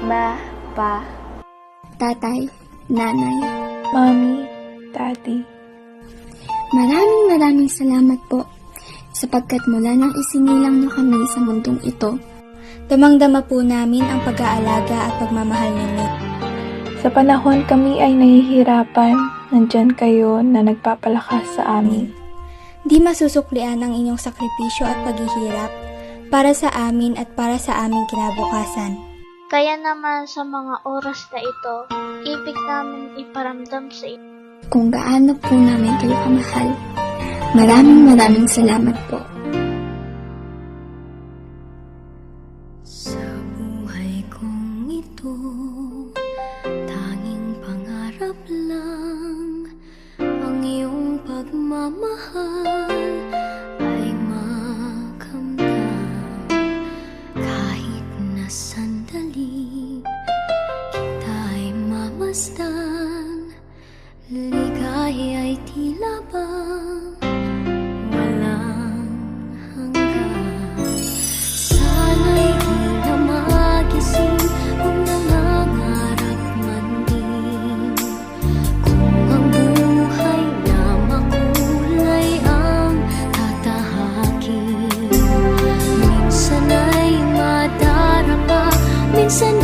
ma, pa, tatay, nanay. mami, daddy. Maraming salamat po sapagkat mula nang isinilang niyo kami sa mundong ito, damang-dama po namin ang pag-aalaga at pagmamahal ninyo. Sa panahon kami ay nahihirapan, nandyan kayo na nagpapalakas sa amin. Di masusuklian ang inyong sakripisyo at paghihirap para sa amin at para sa aming kinabukasan. Kaya naman sa mga oras na ito, ibig namin iparamdam sa inyo Kung gaano po namin kayo kamahal. Maraming salamat po. Sa buhay kong ito, tanging pangarap lang ang iyong pagmamahal ay makamdam. Kahit na sandali kita'y mamasdan, ligaya ay tila bang walang hanggan. Sana'y di na magising kung nangangarap man din, kung ang buhay na makulay ang tatahakin. Minsan ay madarama, minsan